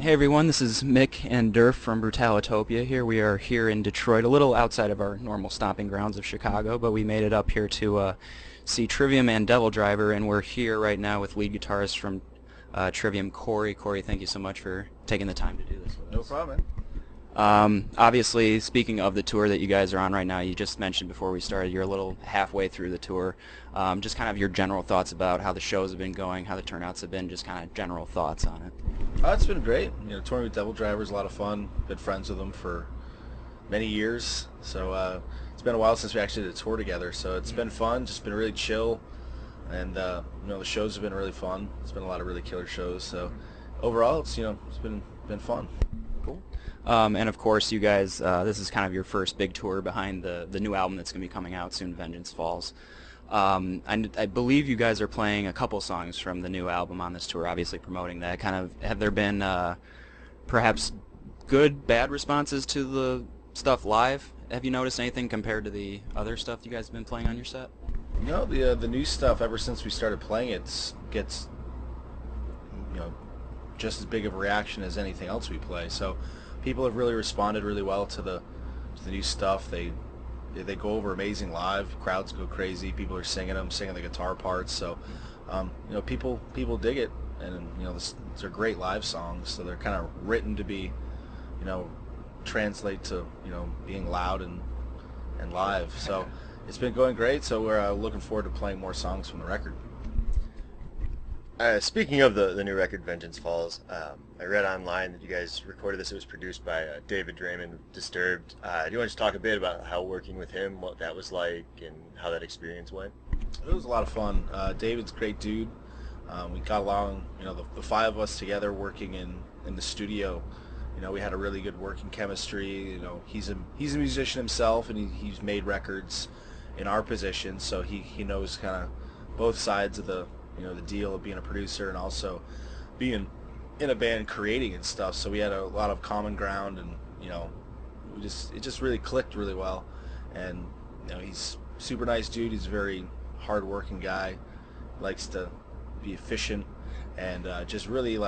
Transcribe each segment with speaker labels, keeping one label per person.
Speaker 1: Hey everyone, this is Mick and Durf from Brutalitopia here. We are here in Detroit, a little outside of our normal stomping grounds of Chicago, but we made it up here to see Trivium and Devil Driver, and we're here right now with lead guitarist from Trivium, Corey. Corey, thank you so much for taking the time to do this with
Speaker 2: No
Speaker 1: us.
Speaker 2: problem, man.
Speaker 1: Obviously, speaking of the tour that you guys are on right now, you just mentioned before we started you're a little halfway through the tour. Just kind of your general thoughts about how the shows have been going, how the turnouts have been, just kind of general thoughts on it.
Speaker 2: It's been great. Touring with Devil Driver is a lot of fun. Been friends with them for many years, so it's been a while since we actually did a tour together. So it's been fun. Just been really chill, and the shows have been really fun. It's been a lot of really killer shows. So overall, it's been fun.
Speaker 1: Cool. And of course, you guys, this is kind of your first big tour behind the new album that's going to be coming out soon, Vengeance Falls. I believe you guys are playing a couple songs from the new album on this tour, obviously promoting that. Kind of, have there been perhaps good, bad responses to the stuff live? Have you noticed anything compared to the other stuff you guys have been playing on your set?
Speaker 2: No, the new stuff ever since we started playing it gets you know just as big of a reaction as anything else we play. So people have really responded really well to the new stuff. They go over amazing live. Crowds go crazy. People are singing them, singing the guitar parts. So people dig it, and these are great live songs. So they're kind of written to be translate to being loud and live. So it's been going great. So we're looking forward to playing more songs from the record.
Speaker 3: Speaking of the new record, Vengeance Falls, I read online that you guys recorded this. It was produced by David Draymond, Disturbed. Do you want to just talk a bit about how working with him, what that was like, and how that experience went?
Speaker 2: It was a lot of fun. David's a great dude. We got along, the five of us together working in the studio. We had a really good working chemistry. He's a musician himself, and he's made records in our position, so he knows kind of both sides of the deal of being a producer and also being in a band creating and stuff. So we had a lot of common ground, and it just really clicked really well. And he's a super nice dude. He's a very hard-working guy, likes to be efficient, and just really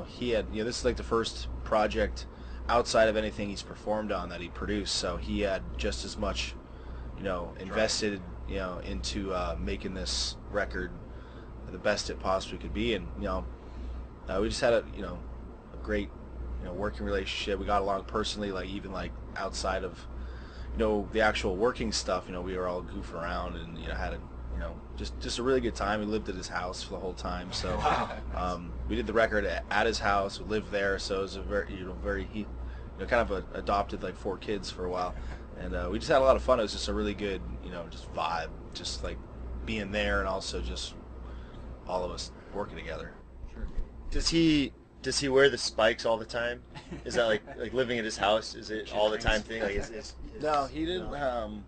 Speaker 2: he had this is like the first project outside of anything he's performed on that he produced. So he had just as much invested into making this record the best it possibly could be. And we just had a great working relationship. We got along personally, even outside of the actual working stuff. We were all goofing around and had a just a really good time. We lived at his house for the whole time. So we did the record at his house. We lived there, so it was a very he kind of adopted 4 kids for a while, and we just had a lot of fun. It was just a really good just vibe, just being there, and also just all of us working together.
Speaker 1: Sure.
Speaker 3: Does he wear the spikes all the time? Is that like living at his house? Is it all the time thing?
Speaker 2: No, he didn't.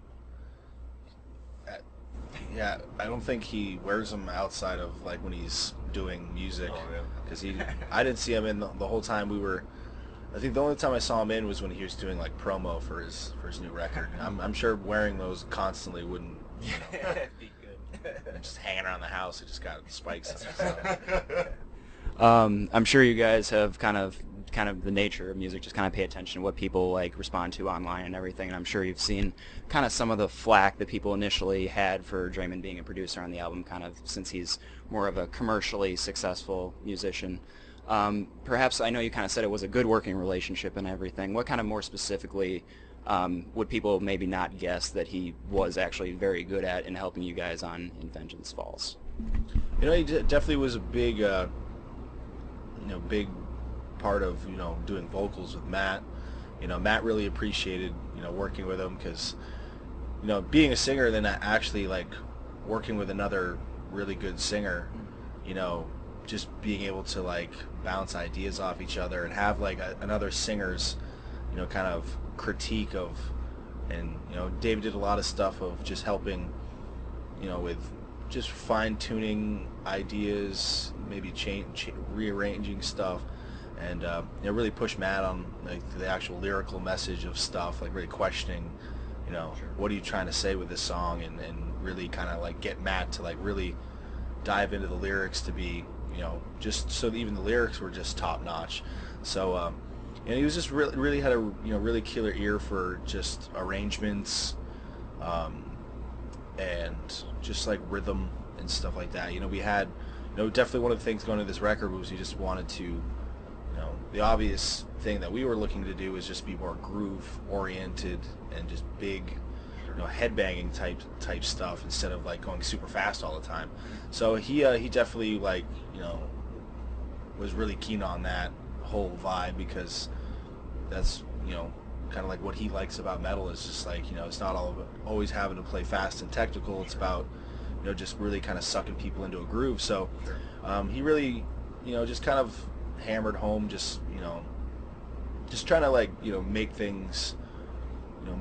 Speaker 2: Yeah, I don't think he wears them outside of when he's doing music, because I didn't see him in the whole time we were. I think the only time I saw him in was when he was doing promo for his new record. I'm sure wearing those constantly wouldn't
Speaker 1: Be good.
Speaker 2: just hanging around the house. It just got spikes in it. So.
Speaker 1: I'm sure you guys have kind of the nature of music, just kind of pay attention to what people respond to online and everything, and I'm sure you've seen kind of some of the flack that people initially had for Draymond being a producer on the album, kind of since he's more of a commercially successful musician. Perhaps, I know you kind of said it was a good working relationship and everything. What kind of more specifically would people maybe not guess that he was actually very good at in helping you guys on In Vengeance Falls?
Speaker 2: He definitely was a big big part of doing vocals with Matt. Matt really appreciated working with him, because being a singer and then actually working with another really good singer, just being able to bounce ideas off each other and have another singer's kind of critique of, and David did a lot of stuff of just helping with just fine-tuning ideas, maybe rearranging stuff, and really push Matt on the actual lyrical message of stuff, really questioning, what are you trying to say with this song, and really kind of get Matt to really dive into the lyrics to be, just so that even the lyrics were just top notch. So, and he was just really had a really killer ear for just arrangements, um, and just like rhythm and stuff like that. We had, definitely one of the things going into this record was we just wanted to, the obvious thing that we were looking to do was just be more groove oriented and just big, headbanging type stuff instead of like going super fast all the time. So he definitely like was really keen on that whole vibe because that's kind of like what he likes about metal is just like it's not all about always having to play fast and technical. It's about just really kind of sucking people into a groove. So he really just kind of hammered home just just trying to like make things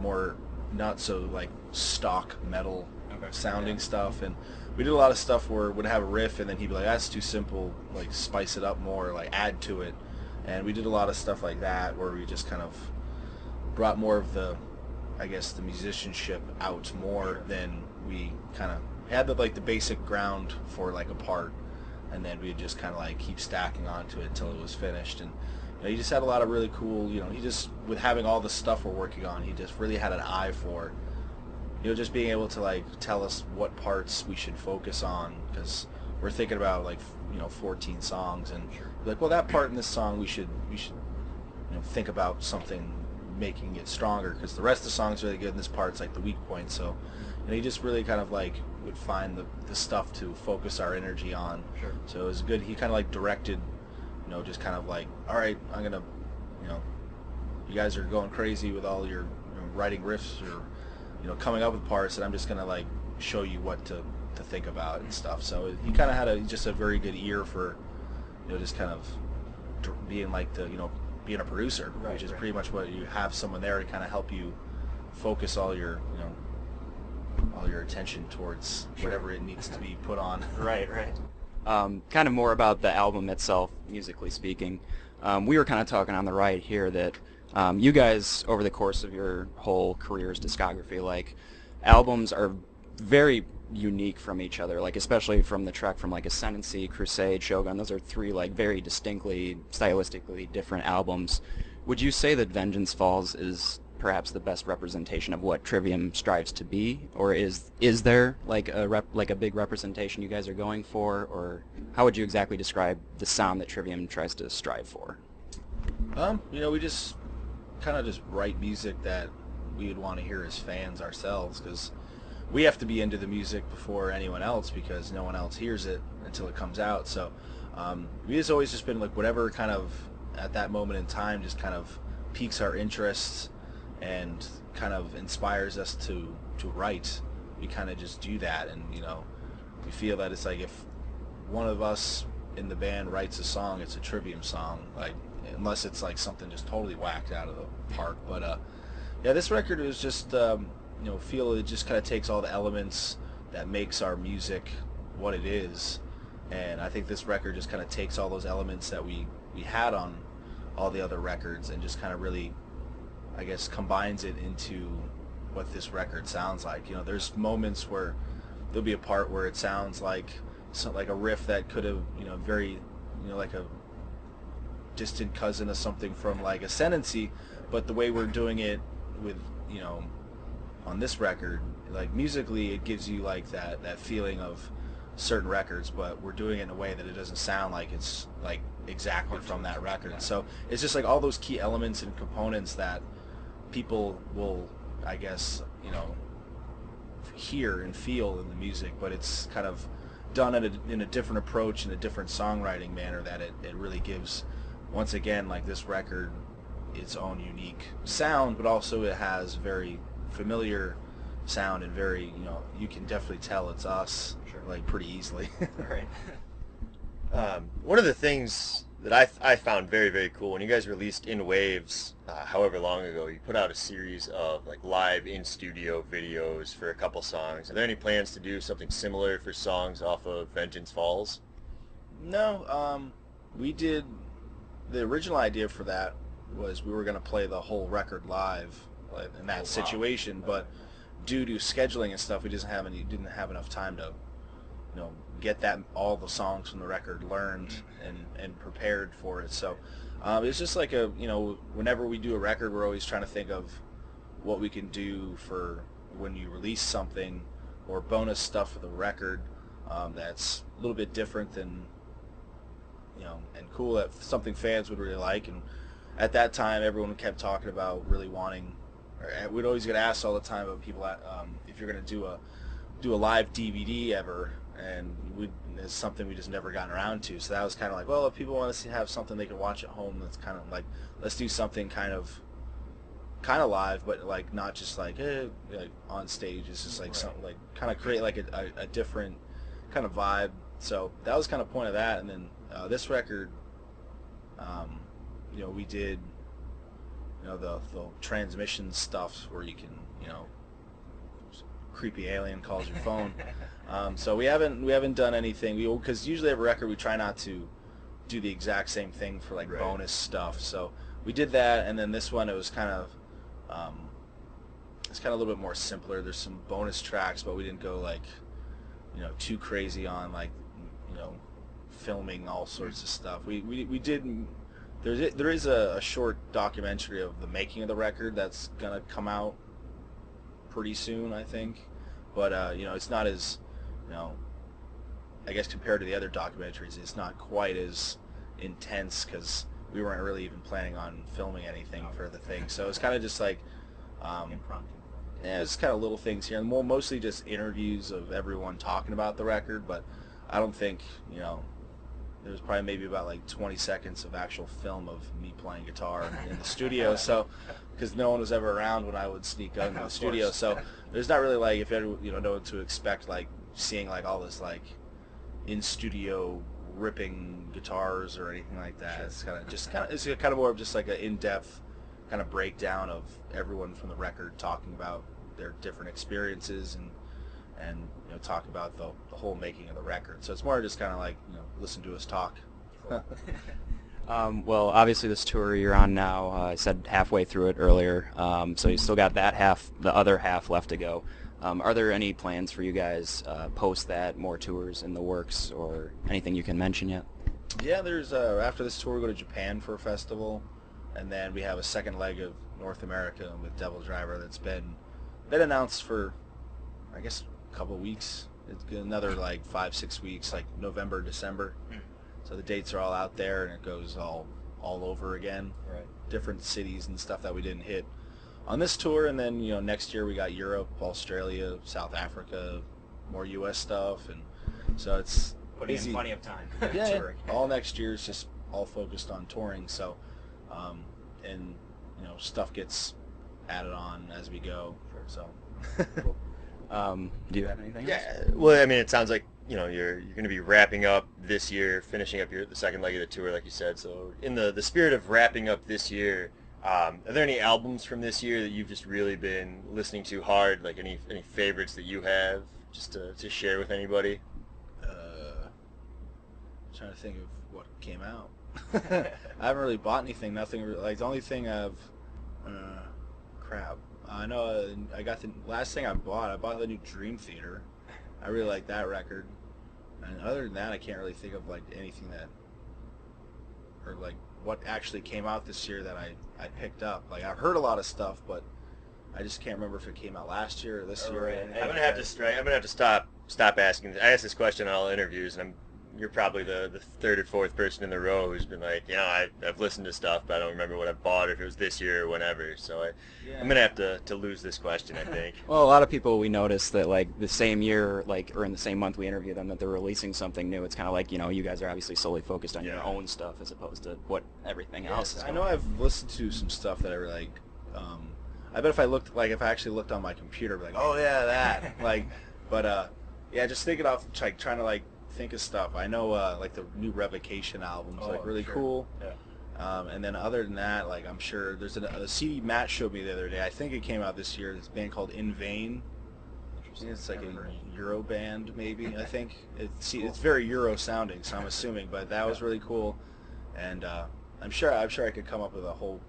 Speaker 2: more not so like stock metal sounding stuff. And we did a lot of stuff where we'd have a riff and then he'd be like, that's too simple, like spice it up more, like add to it. And we did a lot of stuff like that where we just kind of brought more of the, I guess, the musicianship out more than we kind of had the basic ground for like a part, and then we'd just kind of like keep stacking onto it until it was finished. And he just had a lot of really cool, he just, with having all the stuff we're working on, he just really had an eye for just being able to like tell us what parts we should focus on, because we're thinking about like 14 songs, and like, well, that part in this song we should think about something making it stronger, because the rest of the song's really good and this part's like the weak point. So he just really kind of like would find the stuff to focus our energy on.
Speaker 1: Sure.
Speaker 2: So it was good. He kind of like directed, just kind of like, all right, I'm gonna, you guys are going crazy with all your writing riffs or coming up with parts, and I'm just gonna like show you what to think about and stuff. So he kind of had just a very good ear for just kind of being like the being a producer,
Speaker 1: right,
Speaker 2: which is
Speaker 1: right.
Speaker 2: pretty much what you have someone there to kind of help you focus all your all your attention towards whatever it needs to be put on.
Speaker 1: Right. Kind of more about the album itself, musically speaking. We were kind of talking on the right here that you guys, over the course of your whole career's discography, like, albums are very unique from each other, like especially from the track from like Ascendancy, Crusade, Shogun. Those are three like very distinctly, stylistically different albums. Would you say that Vengeance Falls is perhaps the best representation of what Trivium strives to be, or is there like a big representation you guys are going for, or how would you exactly describe the sound that Trivium tries to strive for?
Speaker 2: We just kind of just write music that we would want to hear as fans ourselves, because we have to be into the music before anyone else, because no one else hears it until it comes out. So we just always just been like whatever kind of at that moment in time just kind of piques our interests and kind of inspires us to write. We kind of just do that, and we feel that it's like if one of us in the band writes a song, it's a Trivium song, like, unless it's like something just totally whacked out of the park. But yeah, this record was just feel it just kind of takes all the elements that makes our music what it is, and I think this record just kind of takes all those elements that we had on all the other records and just kind of really, I guess, combines it into what this record sounds like. There's moments where there'll be a part where it sounds like like a riff that could have very like a distant cousin of something from like Ascendancy, but the way we're doing it with on this record, like musically it gives you like that feeling of certain records, but we're doing it in a way that it doesn't sound like it's like exactly from that record. So it's just like all those key elements and components that people will, I guess, hear and feel in the music, but it's kind of done in a different approach, in a different songwriting manner, that it really gives, once again, like this record, its own unique sound, but also it has very familiar sound and very, you can definitely tell it's us, like pretty easily.
Speaker 1: Right.
Speaker 3: One of the things that I found very, very cool when you guys released In Waves, however long ago, you put out a series of like live in-studio videos for a couple songs. Are there any plans to do something similar for songs off of Vengeance Falls?
Speaker 2: No, we did, the original idea for that was we were going to play the whole record live in that situation, but due to scheduling and stuff, we didn't have enough time to get all the songs from the record learned and prepared for it. So It's just like whenever we do a record, we're always trying to think of what we can do for when you release something or bonus stuff for the record that's a little bit different than, and cool, that something fans would really like. And at that time, everyone kept talking about really wanting, or we'd always get asked all the time about people if you're going to do a live DVD ever, and it's something we just never gotten around to. So that was kind of like, well, if people want to have something they can watch at home, that's kind of like, let's do something kind of live, but like not just like on stage. It's just like something like kind of create like a different kind of vibe. So that was kind of point of that. And then this record, we did the transmission stuff where you can creepy alien calls your phone. So we haven't done anything, because usually every record we try not to do the exact same thing for like bonus stuff. So we did that, and then this one, it was kind of it's kind of a little bit more simpler. There's some bonus tracks, but we didn't go like too crazy on like filming all sorts of stuff. We did. There is a short documentary of the making of the record that's gonna come out pretty soon, I think. But it's not as I guess compared to the other documentaries, it's not quite as intense, because we weren't really even planning on filming anything for the thing. So it's kind of just like it's kind of little things here, and mostly just interviews of everyone talking about the record. But I don't think there's probably maybe about like 20 seconds of actual film of me playing guitar in the studio. So because no one was ever around when I would sneak out in the studio, so there's not really like know what to expect, like seeing like all this like in studio ripping guitars or anything like that. Sure. It's kind of more of just like an in-depth kind of breakdown of everyone from the record talking about their different experiences and talk about the whole making of the record. So it's more just kind of like listen to us talk.
Speaker 1: Well, obviously this tour you're on now, I said halfway through it earlier, so you still got the other half left to go. Are there any plans for you guys post that, more tours in the works, or anything you can mention yet?
Speaker 2: Yeah, there's after this tour we go to Japan for a festival, and then we have a second leg of North America with Devil Driver that's been announced for, I guess, a couple of weeks. It's another like 5-6 weeks, like November, December. So the dates are all out there, and it goes all over again.
Speaker 1: Right.
Speaker 2: Different cities and stuff that we didn't hit on this tour. And then next year we got Europe, Australia, South Africa, more U.S. stuff, and so it's
Speaker 1: putting in plenty of time.
Speaker 2: Yeah, all next year is just all focused on touring. So, and stuff gets added on as we go. So.
Speaker 1: Cool. Do you have anything?
Speaker 3: Yeah. Well, I mean, it sounds like you're going to be wrapping up this year, finishing up the second leg of the tour, like you said. So, in the spirit of wrapping up this year, are there any albums from this year that you've just really been listening to hard? Like any favorites that you have, just to share with anybody?
Speaker 2: Trying to think of what came out. I haven't really bought anything. Nothing like the only thing I've crap. I know I got the last thing I bought the new Dream Theater. I really like that record. And other than that, I can't really think of like anything that, or like what actually came out this year that I picked up. Like I've heard a lot of stuff, but I just can't remember if it came out last year or this year.
Speaker 3: Right. I'm gonna have to stop asking. I ask this question in all interviews, and you're probably the third or fourth person in the row who's been like, I've listened to stuff, but I don't remember what I bought, or if it was this year or whenever. So I'm gonna have to lose this question, I think.
Speaker 1: Well, a lot of people, we noticed that like the same year, or in the same month we interview them, that they're releasing something new. It's kind of like you guys are obviously solely focused on your own stuff as opposed to what everything else is going on.
Speaker 2: I know I've listened to some stuff that I really like. I bet if I actually looked on my computer, I'd be like, oh yeah, that but just thinking off, like trying to like think of stuff. I know like the new Revocation album's really cool. Yeah. And then other than that, like I'm sure there's a CD Matt showed me the other day. I think it came out this year. This band called In Vain. It's like a Euro band, maybe. I think it's very Euro sounding, so I'm assuming. But that was really cool, and I'm sure I could come up with a whole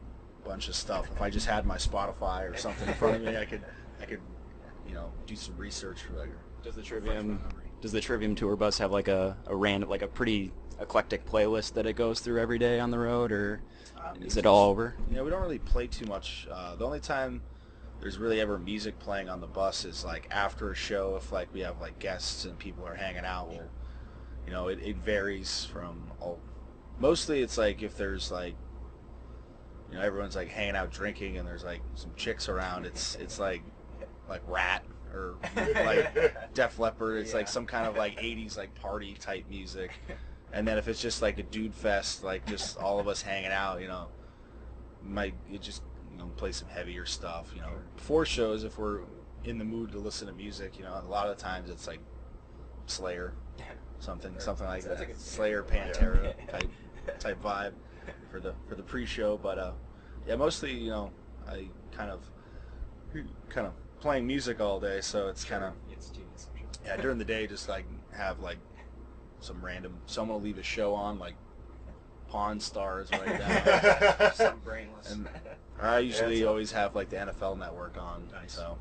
Speaker 2: bunch of stuff if I just had my Spotify or something in front of me. I could do some research for like.
Speaker 1: Does the Trivium tour bus have like a pretty eclectic playlist that it goes through every day on the road, or is it
Speaker 2: Music's-
Speaker 1: all over?
Speaker 2: Yeah, we don't really play too much. The only time there's really ever music playing on the bus is like after a show, if like we have like guests and people are hanging out. We'll, it varies from all. Mostly it's like if there's like, everyone's like hanging out drinking and there's like some chicks around. It's like Rat or like Def Leppard. It's like some kind of like 80s like party type music. And then if it's just like a dude fest, like just all of us hanging out, might it just play some heavier stuff. Before shows, if we're in the mood to listen to music, a lot of the times it's like Slayer, something like that. Slayer, Pantera type vibe for the pre-show. But yeah, mostly I kind of playing music all day, so it's kind of yeah. During the day, just like have like someone will leave a show on like Pawn Stars right now.
Speaker 4: Some brainless.
Speaker 2: And I usually always have like the NFL Network on.
Speaker 4: Nice.
Speaker 2: So.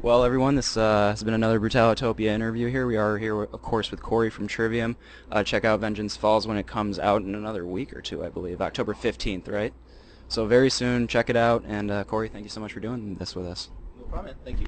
Speaker 1: Well, everyone, this has been another Brutalitopia interview here. We are here, of course, with Corey from Trivium. Check out Vengeance Falls when it comes out in another week or two, I believe. October 15th, right? So very soon, check it out. And Corey, thank you so much for doing this with us.
Speaker 2: No problem. Thank you.